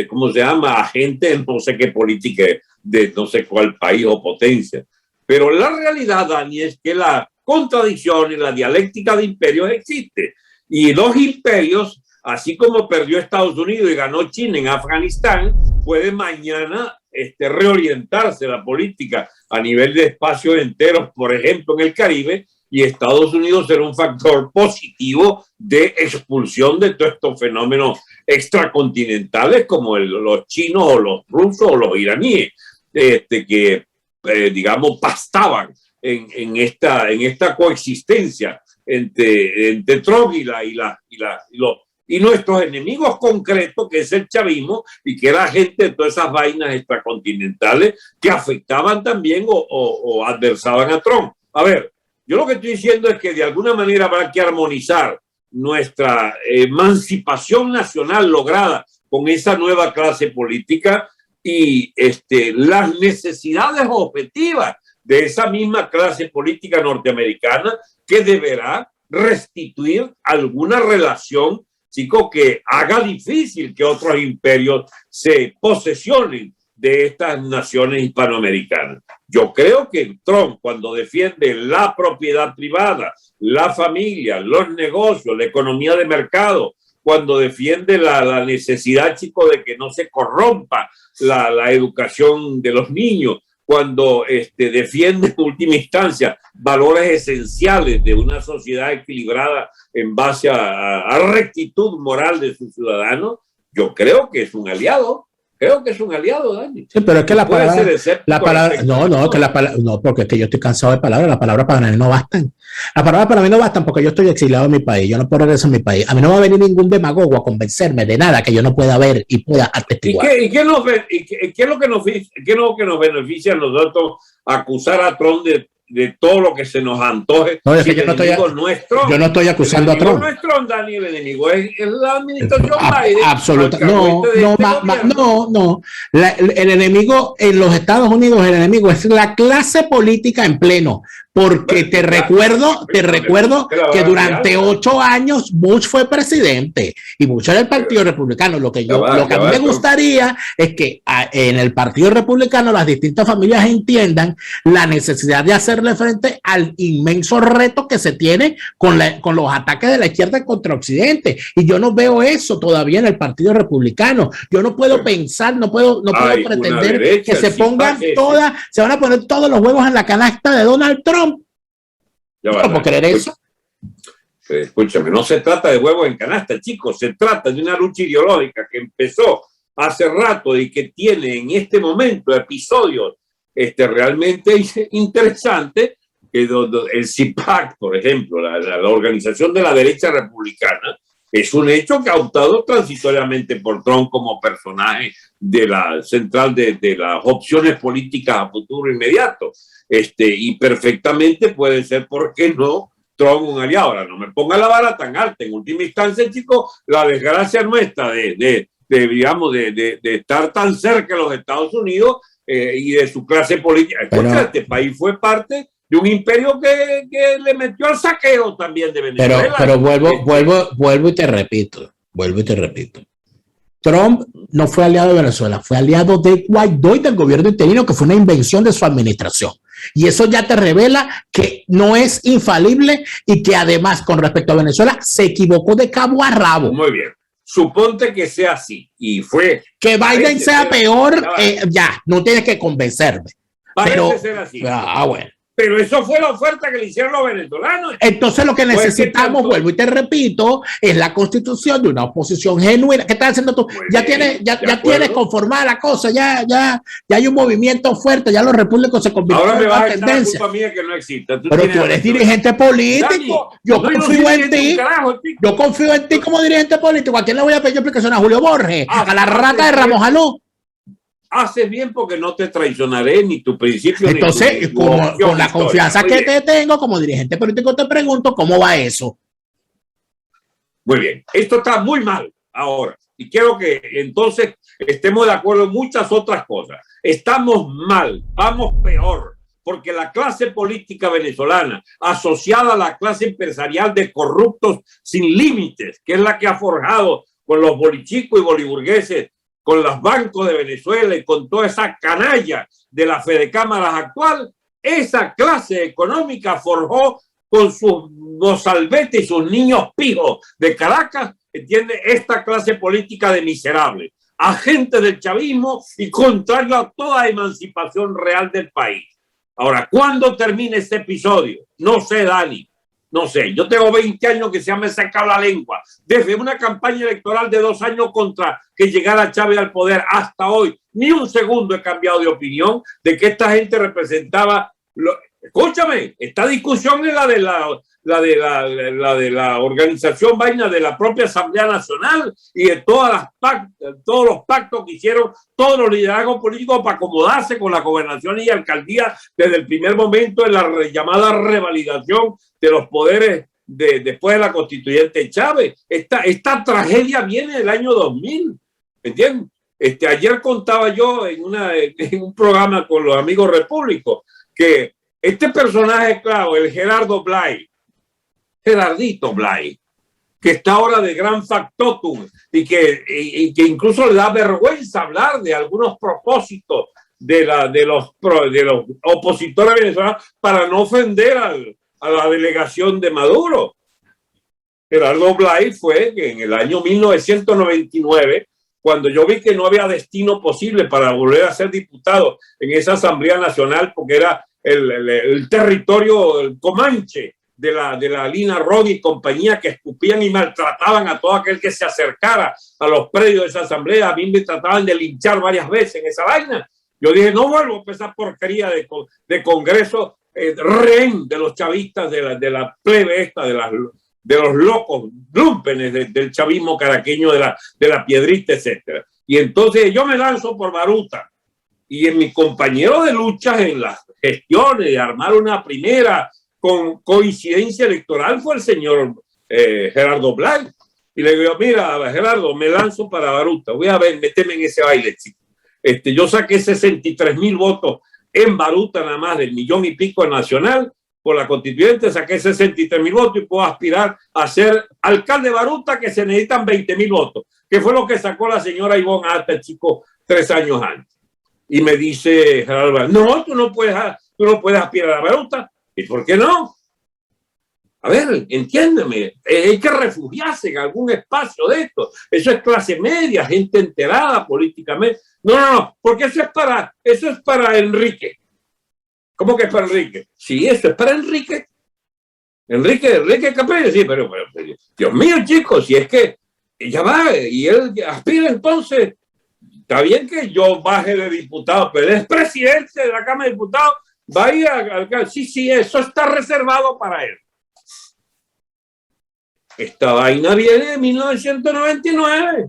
¿cómo se llama? Agentes en no sé qué política de no sé cuál país o potencia. Pero la realidad, Dani, es que la contradicción y la dialéctica de imperios existe. Y los imperios, así como perdió Estados Unidos y ganó China en Afganistán, puede mañana reorientarse la política a nivel de espacios enteros, por ejemplo, en el Caribe, y Estados Unidos será un factor positivo de expulsión de todos estos fenómenos extracontinentales como los chinos o los rusos o los iraníes, que, digamos, pastaban en esta coexistencia entre Trump y nuestros enemigos concretos, que es el chavismo, y que era gente de todas esas vainas extracontinentales que afectaban también o adversaban a Trump. A ver, yo lo que estoy diciendo es que de alguna manera habrá que armonizar nuestra emancipación nacional lograda con esa nueva clase política y las necesidades objetivas de esa misma clase política norteamericana, que deberá restituir alguna relación, chico, que haga difícil que otros imperios se posesionen de estas naciones hispanoamericanas. Yo creo que Trump, cuando defiende la propiedad privada, la familia, los negocios, la economía de mercado, cuando defiende la necesidad, chico, de que no se corrompa la educación de los niños, cuando defiende en última instancia valores esenciales de una sociedad equilibrada en base a rectitud moral de sus ciudadanos, yo creo que es un aliado. Creo que es un aliado, Dani. Sí, pero es que la palabra no, porque es que yo estoy cansado de palabras. Las palabras para mí no bastan. Las palabras para mí no bastan porque yo estoy exiliado en mi país. Yo no puedo regresar a mi país. A mí no va a venir ningún demagogo a convencerme de nada que yo no pueda ver y pueda atestiguar. ¿Y qué es lo que nos beneficia a nosotros acusar a Trump de todo lo que se nos antoje? No, es que yo no estoy acusando a Trump. No es Trump, Dani, el enemigo es la administración Biden. Absolutamente. No. El enemigo en los Estados Unidos, el enemigo es la clase política en pleno. Porque te recuerdo que durante 8 años Bush fue presidente y Bush era el Partido Republicano. Lo que a mí me gustaría es que en el Partido Republicano las distintas familias entiendan la necesidad de hacerle frente al inmenso reto que se tiene con los ataques de la izquierda contra Occidente. Y yo no veo eso todavía en el Partido Republicano. Yo no puedo pensar, no puedo pretender que se pongan se van a poner todos los huevos en la canasta de Donald Trump. ¿Cómo creer eso? Escúchame, no se trata de huevos en canasta, chicos, se trata de una lucha ideológica que empezó hace rato y que tiene en este momento episodios realmente interesantes, que el CIPAC, por ejemplo, la organización de la derecha republicana, es un hecho que ha optado transitoriamente por Trump como personaje de la central de las opciones políticas a futuro inmediato. Y perfectamente puede ser, ¿por qué no?, Trump un aliado. Ahora, no me ponga la vara tan alta. En última instancia, chicos, la desgracia nuestra de estar tan cerca de los Estados Unidos y de su clase política. Este país fue parte de un imperio que le metió al saqueo también de Venezuela. Pero vuelvo y te repito. Trump no fue aliado de Venezuela, fue aliado de Guaidó y del gobierno interino, que fue una invención de su administración. Y eso ya te revela que no es infalible y que además, con respecto a Venezuela, se equivocó de cabo a rabo. Muy bien. Suponte que sea así. Y fue. Que Biden sea peor, ya, no tienes que convencerme. Parece ser así. Bueno. Pero eso fue la oferta que le hicieron los venezolanos. Entonces lo que necesitamos, vuelvo y te repito, es la constitución de una oposición genuina. ¿Qué estás haciendo tú? Ya tienes conformada la cosa, ya hay un movimiento fuerte, ya los repúblicos se convirtieron en una tendencia. Ahora me vas a echar la culpa mía que no exista. Pero tú eres dirigente político. Yo confío en ti. Yo confío en ti como dirigente político. ¿A quién le voy a pedir explicación? ¿A Julio Borges? ¿A la rata de Ramos Alú? Haces bien porque no te traicionaré ni tu principio. Entonces, ni tu con la confianza que te tengo como dirigente político, te pregunto cómo va eso. Muy bien, esto está muy mal ahora y quiero que entonces estemos de acuerdo en muchas otras cosas. Estamos mal, vamos peor, porque la clase política venezolana, asociada a la clase empresarial de corruptos sin límites, que es la que ha forjado con los bolichicos y boliburgueses, con los bancos de Venezuela y con toda esa canalla de la Fedecámaras actual, esa clase económica forjó con sus mozalbetes y sus niños pijos de Caracas, entiende, esta clase política de miserables, agentes del chavismo y contrario a toda emancipación real del país. Ahora, ¿cuándo termine este episodio? No sé, Dani. No sé, yo tengo 20 años que se me ha sacado la lengua. Desde una campaña electoral de 2 años contra que llegara Chávez al poder hasta hoy, ni un segundo he cambiado de opinión de que esta gente representaba. Escúchame, esta discusión es la de la organización vaina de la propia Asamblea Nacional y de todos los pactos que hicieron todos los liderazgos políticos para acomodarse con la gobernación y alcaldía desde el primer momento en la llamada revalidación de los poderes después de la constituyente Chávez. Esta tragedia viene del año 2000, ¿entiendes? Ayer contaba yo en un programa con los amigos repúblicos que este personaje claro, el Gerardito Blay, que está ahora de gran factotum y que incluso le da vergüenza hablar de algunos propósitos de los opositores venezolanos para no ofender a la delegación de Maduro. Gerardo Blay fue que en el año 1999, cuando yo vi que no había destino posible para volver a ser diputado en esa Asamblea Nacional, porque era el territorio el comanche de la Lina Ron y compañía, que escupían y maltrataban a todo aquel que se acercara a los predios de esa asamblea. A mí me trataban de linchar varias veces en esa vaina. Yo dije, no vuelvo a empezar porquería de congreso rehén de los chavistas, de la plebe esta, de los locos lúmpenes del chavismo caraqueño, de la piedrita, etcétera. Y entonces yo me lanzo por Baruta. Y en mis compañeros de luchas en las gestiones de armar una primera con coincidencia electoral fue el señor Gerardo Blay. Y le digo, mira, Gerardo, me lanzo para Baruta. Voy a ver, méteme en ese baile, chico. Yo saqué 63,000 votos en Baruta nada más, del 1,000,000 y pico nacional. por la constituyente, saqué 63.000 votos y puedo aspirar a ser alcalde de Baruta, que se necesitan 20.000 votos, que fue lo que sacó la señora Ivonne Alta, chico, 3 años antes. Y me dice Gerardo, no, tú no puedes aspirar a Baruta. ¿Y por qué no? A ver, entiéndeme, hay que refugiarse en algún espacio de esto. Eso es clase media, gente enterada políticamente. No, porque eso es para Enrique. ¿Cómo que es para Enrique? Sí, eso es para Enrique. Enrique Capriles, sí, pero Dios mío, chicos, si es que ya va y él aspira, entonces está bien que yo baje de diputado, pero él es presidente de la Cámara de Diputados, vaya al... Sí, eso está reservado para él. Esta vaina viene de 1999.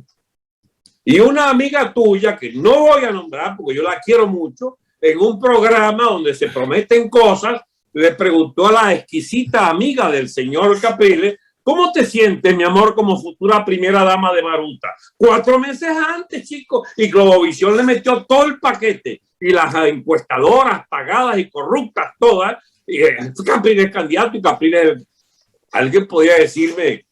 Y una amiga tuya, que no voy a nombrar porque yo la quiero mucho, en un programa donde se prometen cosas, le preguntó a la exquisita amiga del señor Capriles, ¿cómo te sientes, mi amor, como futura primera dama de Baruta? 4 meses antes, chicos, y Globovisión le metió todo el paquete, y las encuestadoras pagadas y corruptas todas, y Capriles candidato y Capriles... Alguien podría decirme,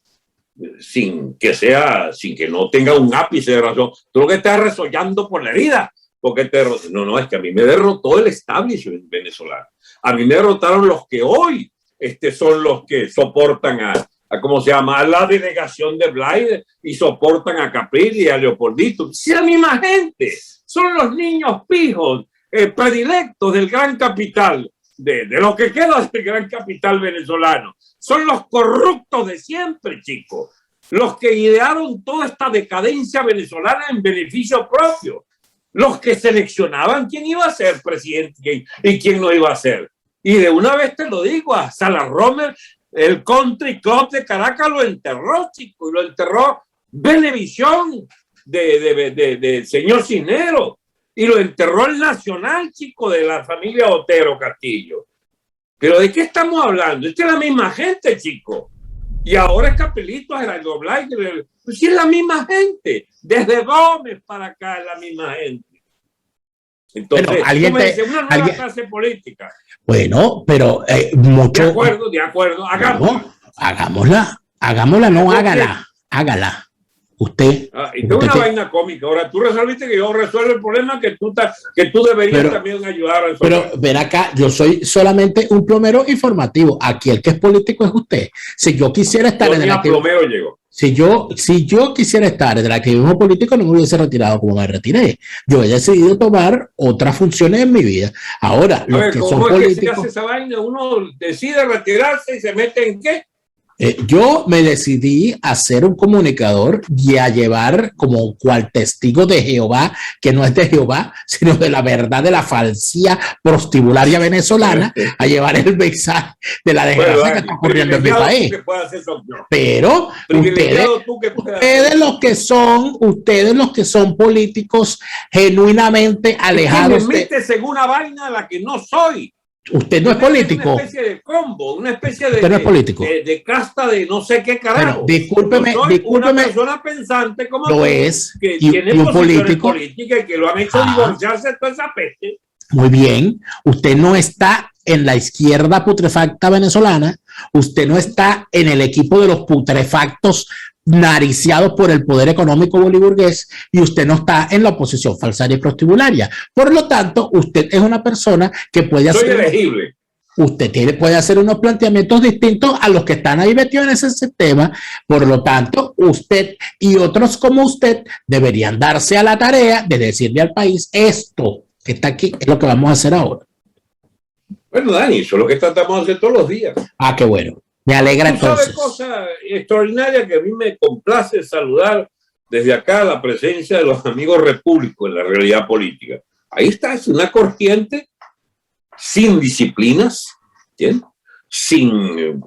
sin que no tenga un ápice de razón, tú lo que estás resollando por la herida, porque no, es que a mí me derrotó el establishment venezolano. A mí me derrotaron los que hoy son los que soportan a ¿cómo se llama? A la delegación de Blaydes y soportan a Capriles y a Leopoldito. Si la misma gente, son los niños pijos predilectos del gran capital, de lo que queda del gran capital venezolano. Son los corruptos de siempre, chicos. Los que idearon toda esta decadencia venezolana en beneficio propio. Los que seleccionaban quién iba a ser presidente y quién no iba a ser. Y de una vez te lo digo, a Salas Romer, el Country Club de Caracas lo enterró, chico, y lo enterró Venevisión de señor Cisneros, y lo enterró el Nacional, chico, de la familia Otero Castillo. Pero ¿de qué estamos hablando? Esta es la misma gente, chico. Y ahora es Capelito, Gerardo Blaydes, pues sí es la misma gente. Desde Gómez para acá es la misma gente. Entonces, bueno, alguien me dice, una nueva clase política. Bueno, pero mucho... De acuerdo, hagámosla, no hágala. Usted. Y tengo una vaina cómica. Ahora, tú resolviste que yo resuelvo el problema que tú deberías también ayudar a resolver. Pero ven acá, yo soy solamente un plomero informativo. Aquí el que es político es usted. Si yo quisiera estar en el plomero llegó. Si yo quisiera estar en el activismo político, no me hubiese retirado como me retiré. Yo he decidido tomar otras funciones en mi vida. Ahora, los que son políticos... ¿Cómo es que se hace esa vaina? Uno decide retirarse y se mete ¿en qué? Yo me decidí a ser un comunicador y a llevar como cual testigo de Jehová, que no es de Jehová, sino de la verdad de la falsía prostibularia venezolana, a llevar el mensaje de la desgracia que está ocurriendo en mi país. Pero ustedes los que son políticos genuinamente alejados me metes en una vaina a la que no soy. Usted no es político. Una especie de combo, una especie de, usted no es político. De casta de no sé qué carajo. Bueno, discúlpeme. Una persona pensante como lo tú, es, que y tiene un político políticas y que lo han hecho divorciarse de toda esa peste. Muy bien, usted no está en la izquierda putrefacta venezolana, usted no está en el equipo de los putrefactos nariciados por el poder económico boliburgués y usted no está en la oposición falsaria y prostibularia. Por lo tanto, usted es una persona que puede hacer... Soy elegible. Usted puede hacer unos planteamientos distintos a los que están ahí metidos en ese sistema. Por lo tanto, usted y otros como usted deberían darse a la tarea de decirle al país esto que está aquí es lo que vamos a hacer ahora. Bueno, Dani, eso es lo que tratamos de hacer todos los días. Ah, qué bueno. Me alegra entonces. ¿Sabes cosa extraordinaria que a mí me complace saludar desde acá la presencia de los amigos repúblicos en la realidad política? Ahí está, es una corriente sin disciplinas, ¿entiendes? Sin,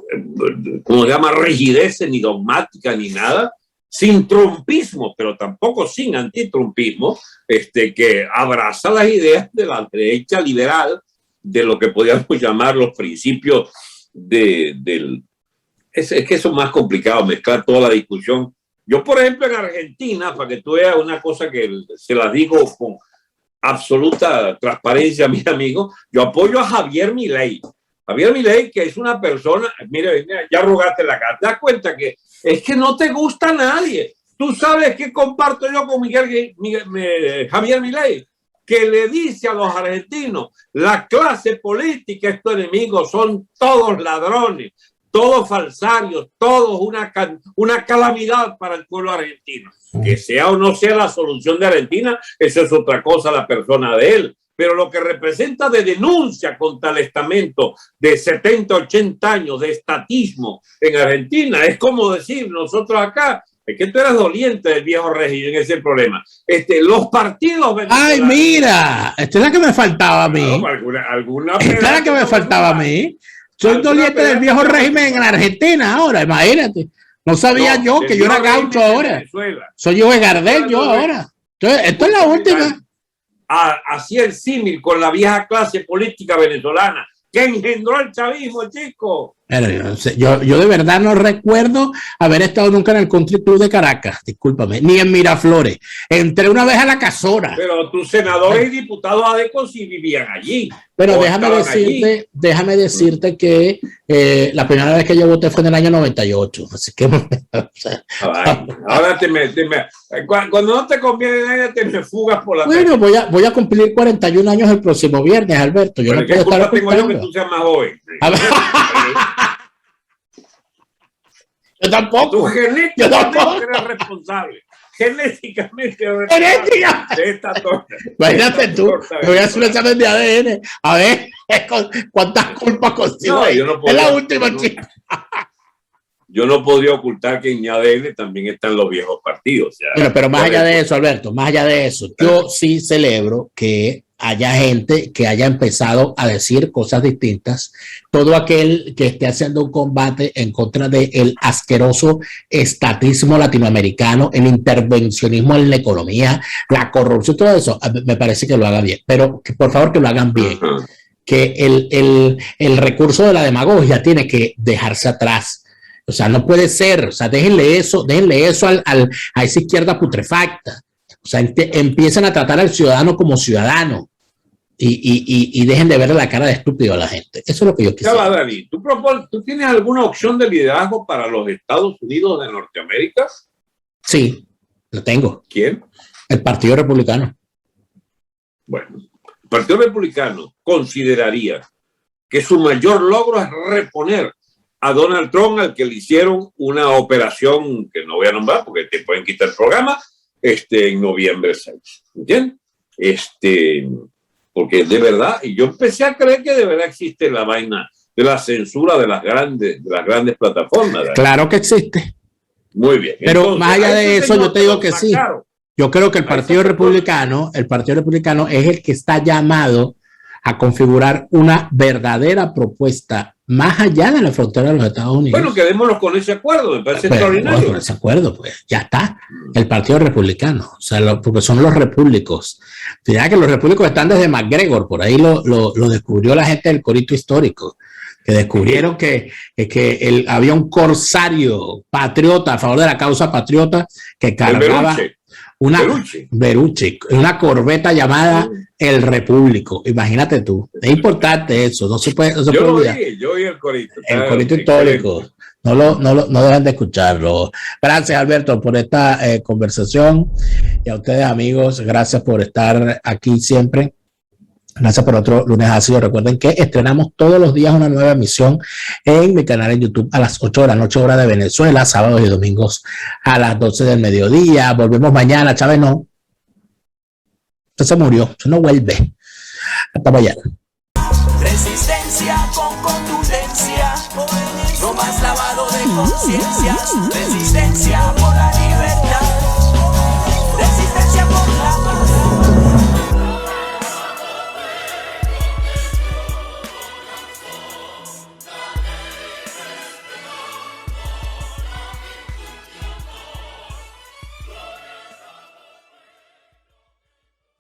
¿cómo se llama? Rigidez ni dogmática ni nada, sin trumpismo, pero tampoco sin antitrumpismo, que abraza las ideas de la derecha liberal, de lo que podríamos llamar los principios es que eso es más complicado, mezclar toda la discusión. Yo, por ejemplo, en Argentina, para que tú veas una cosa que se la digo con absoluta transparencia a mis amigos, yo apoyo a Javier Milei. Javier Milei, que es una persona, mire, ya arrugaste la cara, te das cuenta que es que no te gusta a nadie. Tú sabes que comparto yo con Javier Milei, que le dice a los argentinos, la clase política es tu enemigo, son todos ladrones, todos falsarios, todos una calamidad para el pueblo argentino. Que sea o no sea la solución de Argentina, eso es otra cosa, la persona de él. Pero lo que representa de denuncia contra el estamento de 70, 80 años de estatismo en Argentina, es como decir, nosotros acá, es que tú eras doliente del viejo régimen, ese es el problema. Los partidos venezolanos. ¡Ay, mira! Esta es la que me faltaba a mí. No, esta es la que me faltaba a mí. Soy doliente del viejo régimen en Argentina ahora, imagínate. No sabía yo que yo era gaucho ahora. Soy yo de Gardel, yo ahora. Entonces, esto es la última. Hacía el símil con la vieja clase política venezolana que engendró el chavismo, chico. Pero yo de verdad no recuerdo haber estado nunca en el Country Club de Caracas, discúlpame, ni en Miraflores. Entré una vez a la Casona. Pero tus senadores y diputados adecos sí vivían allí. Pero déjame decirte que la primera vez que yo voté fue en el año 98. Así que... ahora cuando no te conviene te me fugas por la... Bueno, voy a cumplir 41 años el próximo viernes, Alberto. Yo no puedo estar tengo yo que tú seas más joven. Yo tampoco. Yo tampoco eres responsable. Genéticamente de esta torta. Imagínate tú, me voy a hacer un examen de ADN. A ver cuántas culpas consigo. No, es la última, chica. Yo no podría ocultar que en mi ADN también están los viejos partidos. Pero más allá de eso, Alberto, más allá de eso, yo sí celebro que haya gente que haya empezado a decir cosas distintas. Todo aquel que esté haciendo un combate en contra del asqueroso estatismo latinoamericano, el intervencionismo en la economía, la corrupción, todo eso, me parece que lo haga bien. Pero que, por favor, que lo hagan bien. Que el recurso de la demagogia tiene que dejarse atrás. O sea, no puede ser. O sea, déjenle eso a esa izquierda putrefacta. O sea, empiezan a tratar al ciudadano como ciudadano y dejen de verle la cara de estúpido a la gente. Eso es lo que yo quisiera. Ya va, David. ¿Tú tienes alguna opción de liderazgo para los Estados Unidos de Norteamérica? Sí, lo tengo. ¿Quién? El Partido Republicano. Bueno, el Partido Republicano consideraría que su mayor logro es reponer a Donald Trump, al que le hicieron una operación que no voy a nombrar porque te pueden quitar el programa, en noviembre 6. ¿Entiendes? Porque de verdad, y yo empecé a creer que de verdad existe la vaina de la censura de las grandes plataformas. ¿Verdad? Claro que existe. Muy bien. Pero entonces, más allá de eso, yo te digo que sí. Yo creo que el Partido Republicano es el que está llamado a configurar una verdadera propuesta más allá de la frontera de los Estados Unidos. Bueno, quedémonos con ese acuerdo, me parece extraordinario. Bueno, con ese acuerdo, pues ya está. El Partido Republicano, o sea, porque son los repúblicos. Fíjate que los repúblicos están desde McGregor, por ahí lo descubrió la gente del Corito Histórico, que descubrieron que había un patriota a favor de la causa patriota que cargaba una corbeta llamada El Repúblico. Imagínate tú, es importante eso, no se puede olvidar. Yo vi el Corito. El Corito Histórico, no dejan de escucharlo. Gracias, Alberto, por esta conversación, y a ustedes, amigos, gracias por estar aquí siempre. Gracias por otro lunes ácido. Recuerden que estrenamos todos los días una nueva emisión en mi canal en YouTube a las 8 de la noche, hora de Venezuela, sábados y domingos a las 12 del mediodía. Volvemos mañana. Chávez no. Usted se murió. Usted no vuelve. Hasta mañana. Resistencia con contundencia. No más lavado de conciencias. Resistencia por la libertad. Resistencia por